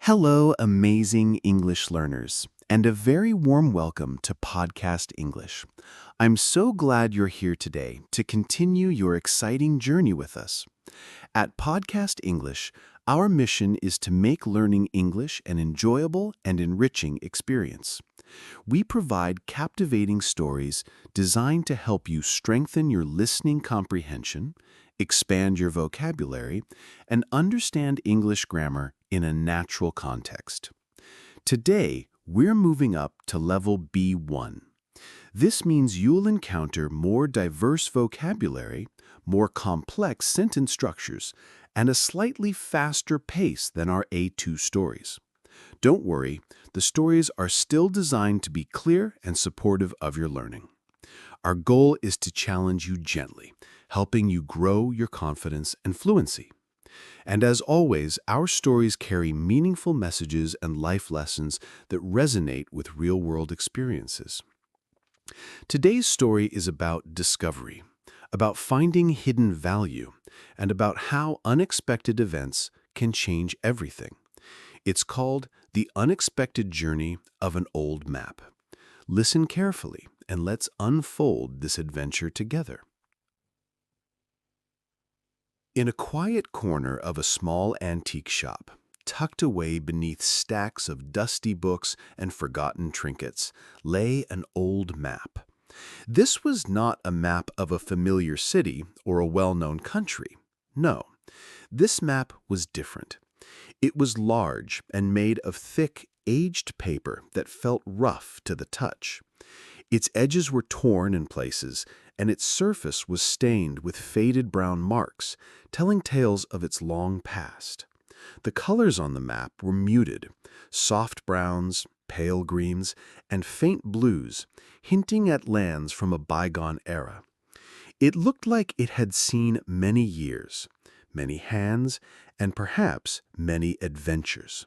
Hello, amazing English learners, and a very warm welcome to Podcast English. I'm so glad you're here today to continue your exciting journey with us. At Podcast English, our mission is to make learning English an enjoyable and enriching experience. We provide captivating stories designed to help you strengthen your listening comprehension, expand your vocabulary, and understand English grammar in a natural context. Today, we're moving up to level B1. This means you'll encounter more diverse vocabulary, more complex sentence structures, and a slightly faster pace than our A2 stories. Don't worry, the stories are still designed to be clear and supportive of your learning. Our goal is to challenge you gently, helping you grow your confidence and fluency. And as always, our stories carry meaningful messages and life lessons that resonate with real-world experiences. Today's story is about discovery, about finding hidden value, and about how unexpected events can change everything. It's called The Unexpected Journey of an Old Map. Listen carefully, and let's unfold this adventure together. In a quiet corner of a small antique shop, tucked away beneath stacks of dusty books and forgotten trinkets, lay an old map. This was not a map of a familiar city or a well-known country. No, this map was different. It was large and made of thick, aged paper that felt rough to the touch. Its edges were torn in places, and its surface was stained with faded brown marks, telling tales of its long past. The colors on the map were muted, soft browns, pale greens, and faint blues, hinting at lands from a bygone era. It looked like it had seen many years, many hands, and perhaps many adventures.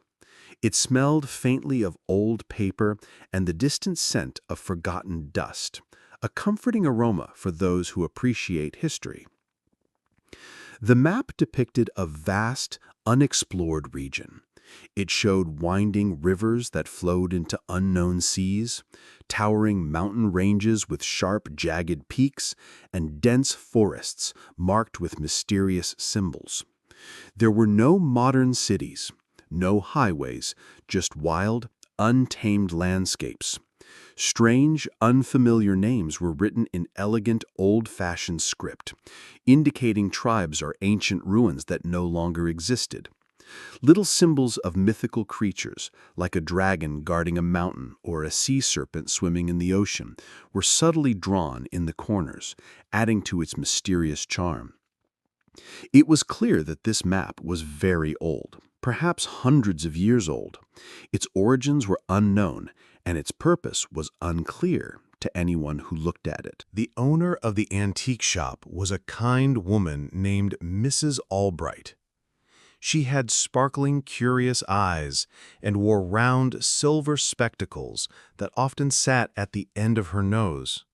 It smelled faintly of old paper and the distant scent of forgotten dust, a comforting aroma for those who appreciate history. The map depicted a vast, unexplored region. It showed winding rivers that flowed into unknown seas, towering mountain ranges with sharp, jagged peaks, and dense forests marked with mysterious symbols. There were no modern cities, no highways, just wild, untamed landscapes. Strange, unfamiliar names were written in elegant, old-fashioned script, indicating tribes or ancient ruins that no longer existed. Little symbols of mythical creatures, like a dragon guarding a mountain or a sea serpent swimming in the ocean, were subtly drawn in the corners, adding to its mysterious charm. It was clear that this map was very old, perhaps hundreds of years old. Its origins were unknown, and its purpose was unclear to anyone who looked at it. The owner of the antique shop was a kind woman named Mrs. Albright. She had sparkling, curious eyes and wore round, silver spectacles that often sat at the end of her nose.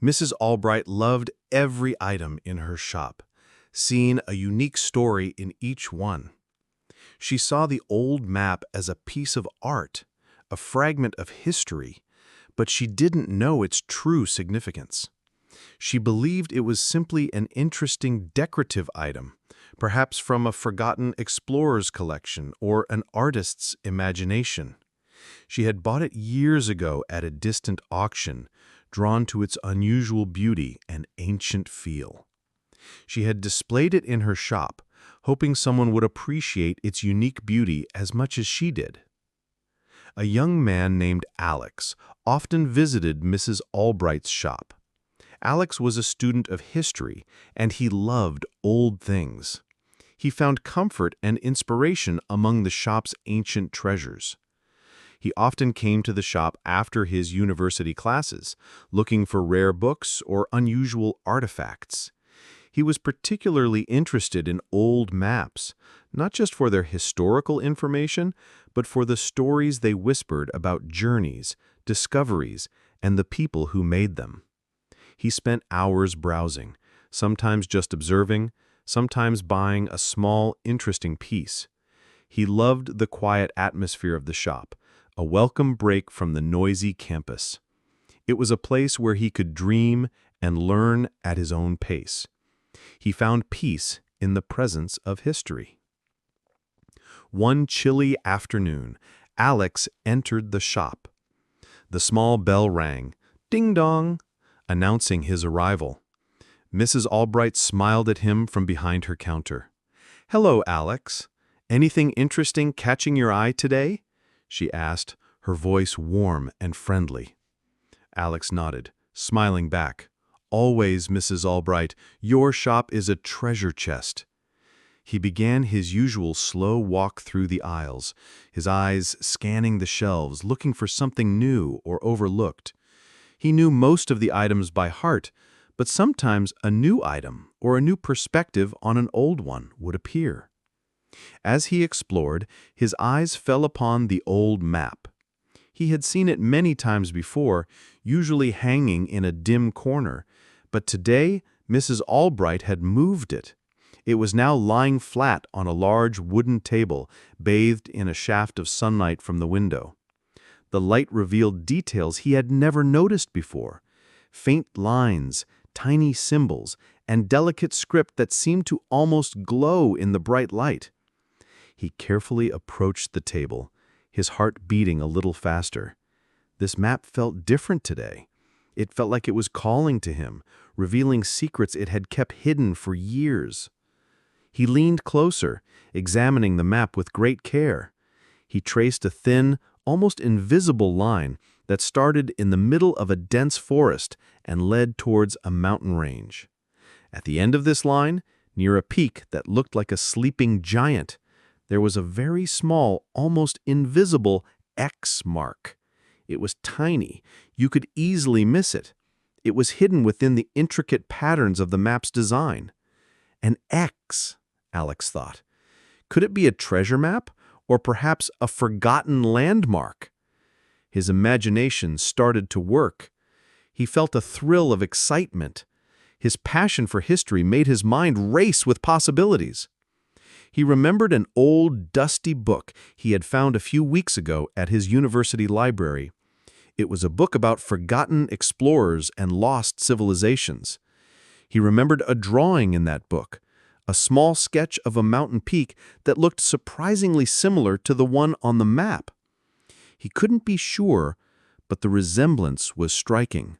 Mrs. Albright loved every item in her shop, seeing a unique story in each one. She saw the old map as a piece of art, a fragment of history, but she didn't know its true significance. She believed it was simply an interesting decorative item, perhaps from a forgotten explorer's collection or an artist's imagination. She had bought it years ago at a distant auction, drawn to its unusual beauty and ancient feel. She had displayed it in her shop, hoping someone would appreciate its unique beauty as much as she did. A young man named Alex often visited Mrs. Albright's shop. Alex was a student of history, and he loved old things. He found comfort and inspiration among the shop's ancient treasures. He often came to the shop after his university classes, looking for rare books or unusual artifacts. He was particularly interested in old maps, not just for their historical information, but for the stories they whispered about journeys, discoveries, and the people who made them. He spent hours browsing, sometimes just observing, sometimes buying a small, interesting piece. He loved the quiet atmosphere of the shop, a welcome break from the noisy campus. It was a place where he could dream and learn at his own pace. He found peace in the presence of history. One chilly afternoon, Alex entered the shop. The small bell rang, ding-dong, announcing his arrival. Mrs. Albright smiled at him from behind her counter. "Hello, Alex. Anything interesting catching your eye today?" she asked, her voice warm and friendly. Alex nodded, smiling back. "Always, Mrs. Albright, your shop is a treasure chest." He began his usual slow walk through the aisles, his eyes scanning the shelves, looking for something new or overlooked. He knew most of the items by heart, but sometimes a new item or a new perspective on an old one would appear. As he explored, his eyes fell upon the old map. He had seen it many times before, usually hanging in a dim corner, but today Mrs. Albright had moved it. It was now lying flat on a large wooden table, bathed in a shaft of sunlight from the window. The light revealed details he had never noticed before: faint lines, tiny symbols, and delicate script that seemed to almost glow in the bright light. He carefully approached the table, his heart beating a little faster. This map felt different today. It felt like it was calling to him, revealing secrets it had kept hidden for years. He leaned closer, examining the map with great care. He traced a thin, almost invisible line that started in the middle of a dense forest and led towards a mountain range. At the end of this line, near a peak that looked like a sleeping giant, there was a very small, almost invisible X mark. It was tiny. You could easily miss it. It was hidden within the intricate patterns of the map's design. An X, Alex thought. Could it be a treasure map, or perhaps a forgotten landmark? His imagination started to work. He felt a thrill of excitement. His passion for history made his mind race with possibilities. He remembered an old, dusty book he had found a few weeks ago at his university library. It was a book about forgotten explorers and lost civilizations. He remembered a drawing in that book, a small sketch of a mountain peak that looked surprisingly similar to the one on the map. He couldn't be sure, but the resemblance was striking.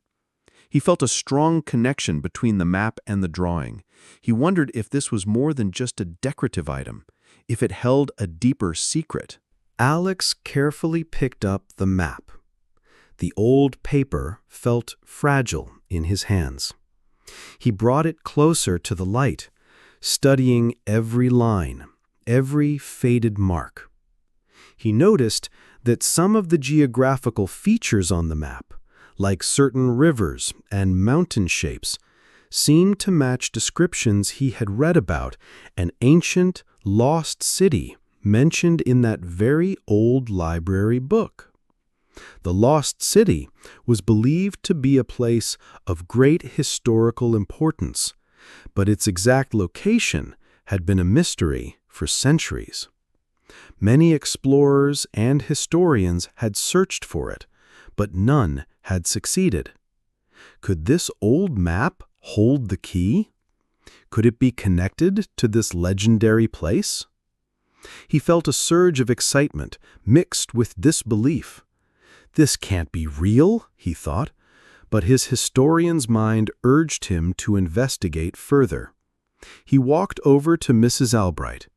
He felt a strong connection between the map and the drawing. He wondered if this was more than just a decorative item, if it held a deeper secret. Alex carefully picked up the map. The old paper felt fragile in his hands. He brought it closer to the light, studying every line, every faded mark. He noticed that some of the geographical features on the map, like certain rivers and mountain shapes, seemed to match descriptions he had read about an ancient, lost city mentioned in that very old library book. The lost city was believed to be a place of great historical importance, but its exact location had been a mystery for centuries. Many explorers and historians had searched for it, but none had succeeded. Could this old map hold the key? Could it be connected to this legendary place? He felt a surge of excitement mixed with disbelief. This can't be real, he thought, but his historian's mind urged him to investigate further. He walked over to Mrs. Albright.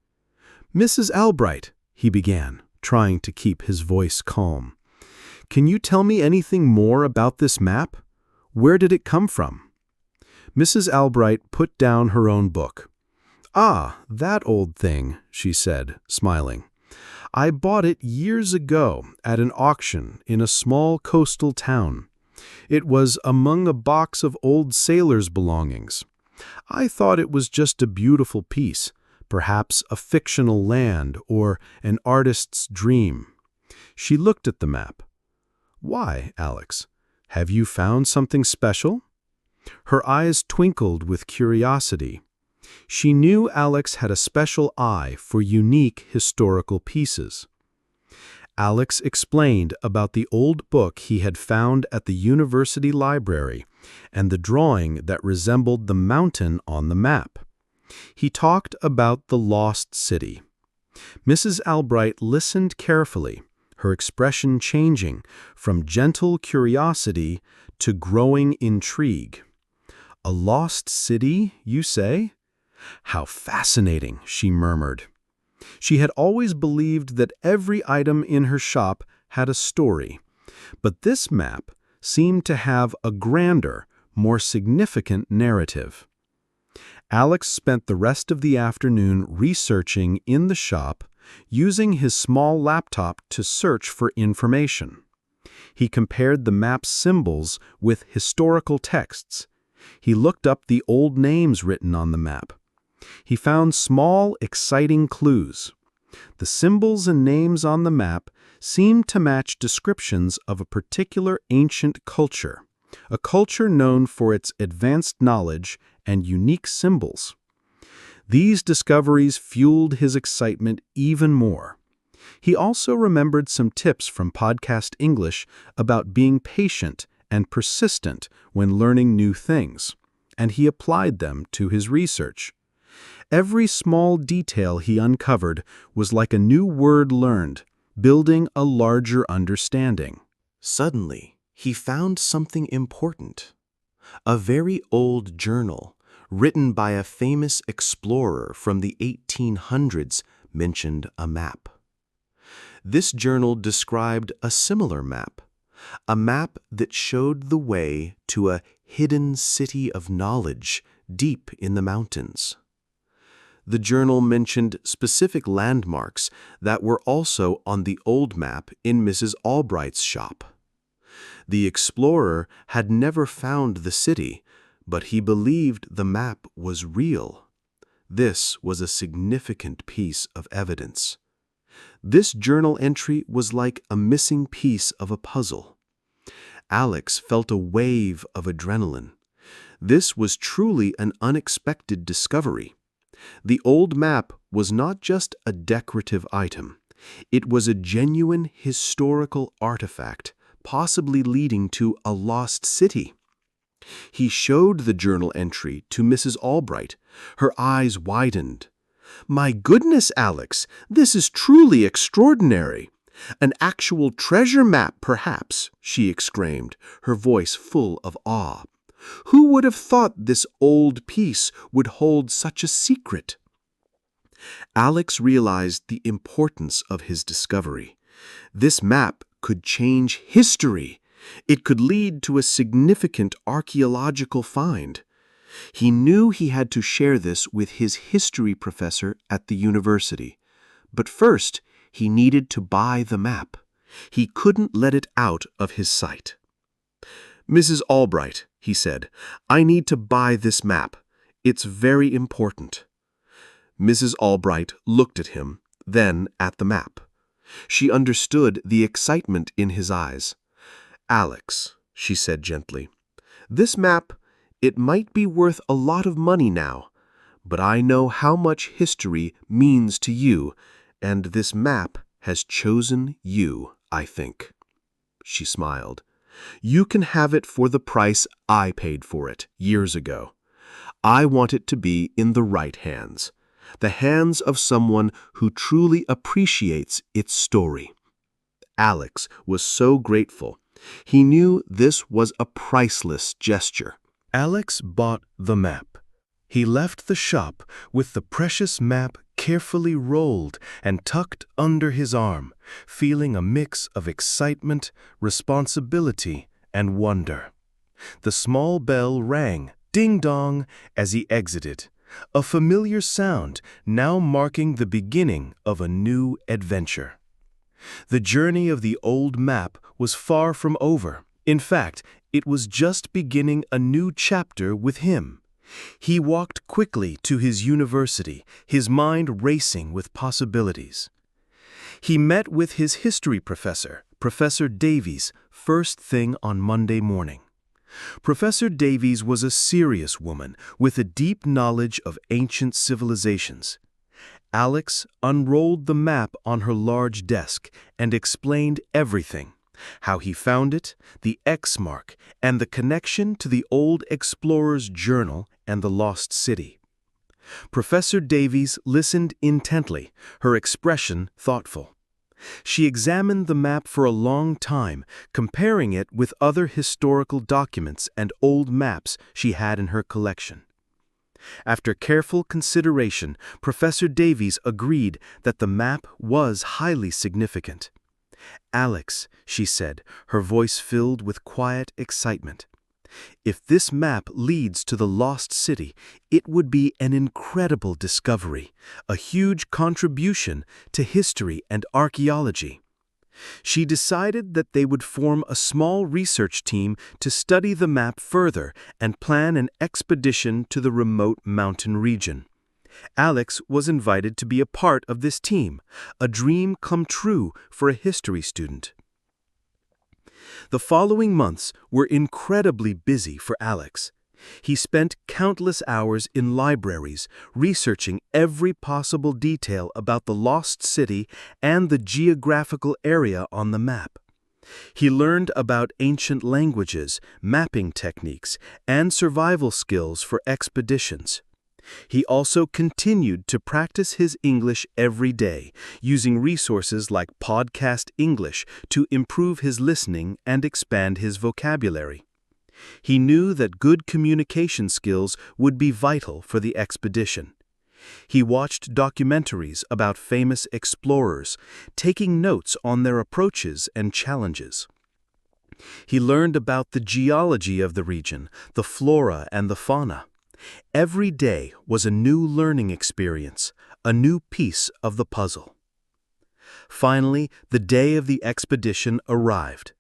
"Mrs. Albright," he began, trying to keep his voice calm, "can you tell me anything more about this map? Where did it come from?" Mrs. Albright put down her own book. "Ah, that old thing," she said, smiling. "I bought it years ago at an auction in a small coastal town. It was among a box of old sailors' belongings. I thought it was just a beautiful piece, perhaps a fictional land or an artist's dream." She looked at the map. "Why, Alex? Have you found something special?" Her eyes twinkled with curiosity. She knew Alex had a special eye for unique historical pieces. Alex explained about the old book he had found at the university library and the drawing that resembled the mountain on the map. He talked about the lost city. Mrs. Albright listened carefully, her expression changing from gentle curiosity to growing intrigue. "A lost city, you say? How fascinating," she murmured. She had always believed that every item in her shop had a story, but this map seemed to have a grander, more significant narrative. Alex spent the rest of the afternoon researching in the shop, using his small laptop to search for information. He compared the map's symbols with historical texts. He looked up the old names written on the map. He found small, exciting clues. The symbols and names on the map seemed to match descriptions of a particular ancient culture, a culture known for its advanced knowledge and unique symbols. These discoveries fueled his excitement even more. He also remembered some tips from Podcast English about being patient and persistent when learning new things, and he applied them to his research. Every small detail he uncovered was like a new word learned, building a larger understanding. Suddenly, he found something important. A very old journal, written by a famous explorer from the 1800s, mentioned a map. This journal described a similar map, a map that showed the way to a hidden city of knowledge deep in the mountains. The journal mentioned specific landmarks that were also on the old map in Mrs. Albright's shop. The explorer had never found the city, but he believed the map was real. This was a significant piece of evidence. This journal entry was like a missing piece of a puzzle. Alex felt a wave of adrenaline. This was truly an unexpected discovery. The old map was not just a decorative item. It was a genuine historical artifact, possibly leading to a lost city. He showed the journal entry to Mrs. Albright. Her eyes widened. "My goodness, Alex, this is truly extraordinary. An actual treasure map, perhaps," she exclaimed, her voice full of awe. "Who would have thought this old piece would hold such a secret?" Alex realized the importance of his discovery. This map could change history. It could lead to a significant archaeological find. He knew he had to share this with his history professor at the university. But first, he needed to buy the map. He couldn't let it out of his sight. "Mrs. Albright," he said, "I need to buy this map. It's very important." Mrs. Albright looked at him, then at the map. She understood the excitement in his eyes. "Alex," she said gently, "this map, it might be worth a lot of money now, but I know how much history means to you, and this map has chosen you, I think." She smiled. "You can have it for the price I paid for it years ago. I want it to be in the right hands, the hands of someone who truly appreciates its story." Alex was so grateful. He knew this was a priceless gesture. Alex bought the map. He left the shop with the precious map carefully rolled and tucked under his arm, feeling a mix of excitement, responsibility, and wonder. The small bell rang, ding-dong, as he exited, a familiar sound now marking the beginning of a new adventure. The journey of the old map was far from over. In fact, it was just beginning a new chapter with him. He walked quickly to his university, his mind racing with possibilities. He met with his history professor, Professor Davies, first thing on Monday morning. Professor Davies was a serious woman with a deep knowledge of ancient civilizations. Alex unrolled the map on her large desk and explained everything: how he found it, the X mark, and the connection to the old explorer's journal and the lost city. Professor Davies listened intently, her expression thoughtful. She examined the map for a long time, comparing it with other historical documents and old maps she had in her collection. After careful consideration, Professor Davies agreed that the map was highly significant. "Alex," she said, her voice filled with quiet excitement, "if this map leads to the lost city, it would be an incredible discovery, a huge contribution to history and archaeology." She decided that they would form a small research team to study the map further and plan an expedition to the remote mountain region. Alex was invited to be a part of this team, a dream come true for a history student. The following months were incredibly busy for Alex. He spent countless hours in libraries, researching every possible detail about the lost city and the geographical area on the map. He learned about ancient languages, mapping techniques, and survival skills for expeditions. He also continued to practice his English every day, using resources like Podcast English to improve his listening and expand his vocabulary. He knew that good communication skills would be vital for the expedition. He watched documentaries about famous explorers, taking notes on their approaches and challenges. He learned about the geology of the region, the flora and the fauna. Every day was a new learning experience, a new piece of the puzzle. Finally, the day of the expedition arrived.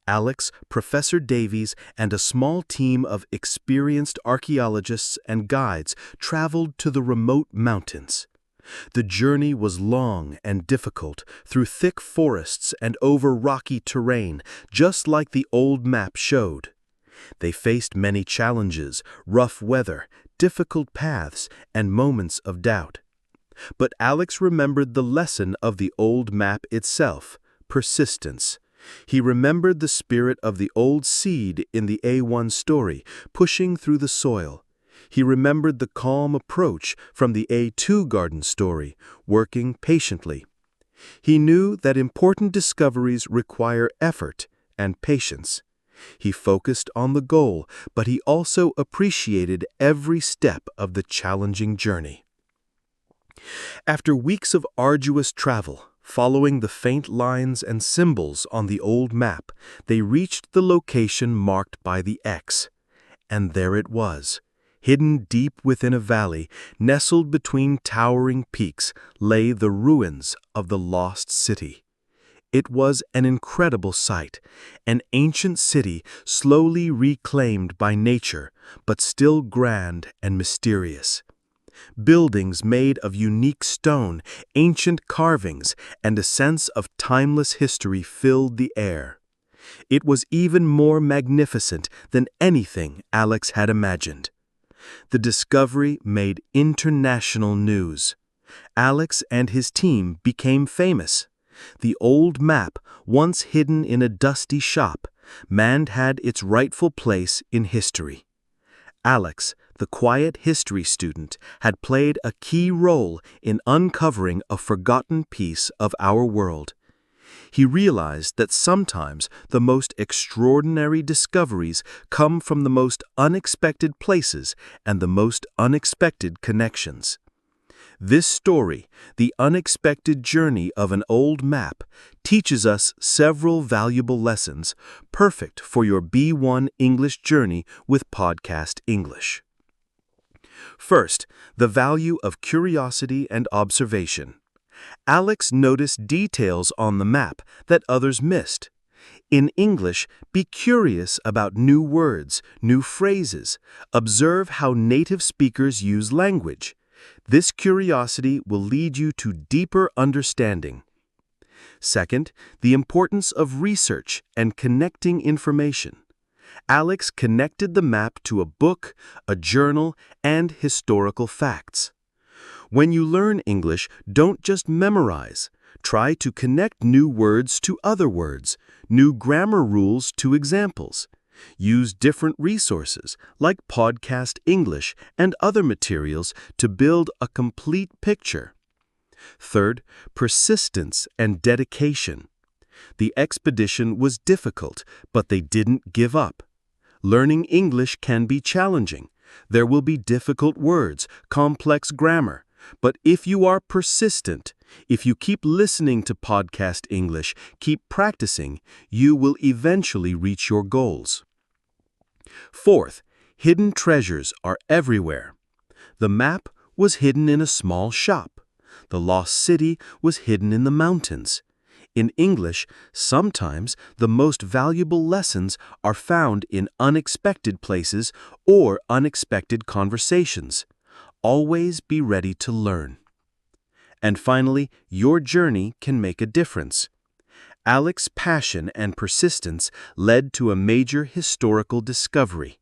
Alex, Professor Davies, and a small team of experienced archaeologists and guides traveled to the remote mountains. The journey was long and difficult, through thick forests and over rocky terrain, just like the old map showed. They faced many challenges, rough weather, difficult paths, and moments of doubt. But Alex remembered the lesson of the old map itself: persistence. He remembered the spirit of the old seed in the A1 story, pushing through the soil. He remembered the calm approach from the A2 garden story, working patiently. He knew that important discoveries require effort and patience. He focused on the goal, but he also appreciated every step of the challenging journey. After weeks of arduous travel, following the faint lines and symbols on the old map, they reached the location marked by the X. And there it was. Hidden deep within a valley, nestled between towering peaks, lay the ruins of the lost city. It was an incredible sight, an ancient city slowly reclaimed by nature, but still grand and mysterious. Buildings made of unique stone, ancient carvings, and a sense of timeless history filled the air. It was even more magnificent than anything Alex had imagined. The discovery made international news. Alex and his team became famous. The old map, once hidden in a dusty shop, had its rightful place in history. Alex, the quiet history student, had played a key role in uncovering a forgotten piece of our world. He realized that sometimes the most extraordinary discoveries come from the most unexpected places and the most unexpected connections. This story, The Unexpected Journey of an Old Map, teaches us several valuable lessons, perfect for your B1 English journey with Podcast English. First, the value of curiosity and observation. Alex noticed details on the map that others missed. In English, be curious about new words, new phrases. Observe how native speakers use language. This curiosity will lead you to deeper understanding. Second, the importance of research and connecting information. Alex connected the map to a book, a journal, and historical facts. When you learn English, don't just memorize. Try to connect new words to other words, new grammar rules to examples. Use different resources, like Podcast English and other materials, to build a complete picture. Third, persistence and dedication. The expedition was difficult, but they didn't give up. Learning English can be challenging. There will be difficult words, complex grammar. But if you are persistent, if you keep listening to Podcast English, keep practicing, you will eventually reach your goals. Fourth, hidden treasures are everywhere. The map was hidden in a small shop. The lost city was hidden in the mountains. In English, sometimes the most valuable lessons are found in unexpected places or unexpected conversations. Always be ready to learn. And finally, your journey can make a difference. Alex's passion and persistence led to a major historical discovery.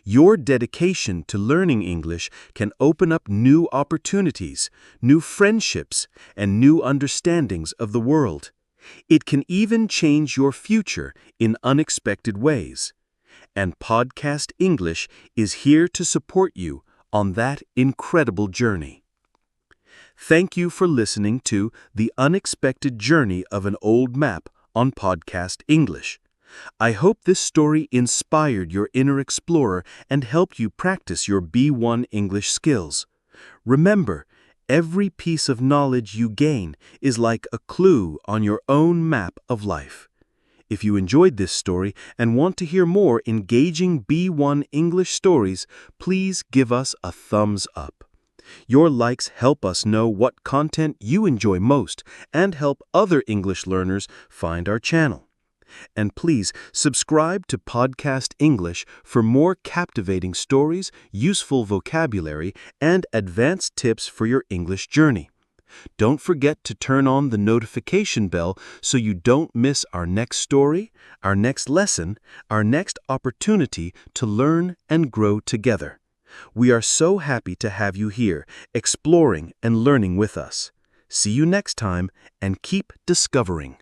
Your dedication to learning English can open up new opportunities, new friendships, and new understandings of the world. It can even change your future in unexpected ways. And Podcast English is here to support you on that incredible journey. Thank you for listening to The Unexpected Journey of an Old Map on Podcast English. I hope this story inspired your inner explorer and helped you practice your B1 English skills. Remember, every piece of knowledge you gain is like a clue on your own map of life. If you enjoyed this story and want to hear more engaging B1 English stories, please give us a thumbs up. Your likes help us know what content you enjoy most and help other English learners find our channel. And please subscribe to Podcast English for more captivating stories, useful vocabulary, and advanced tips for your English journey. Don't forget to turn on the notification bell so you don't miss our next story, our next lesson, our next opportunity to learn and grow together. We are so happy to have you here, exploring and learning with us. See you next time, and keep discovering.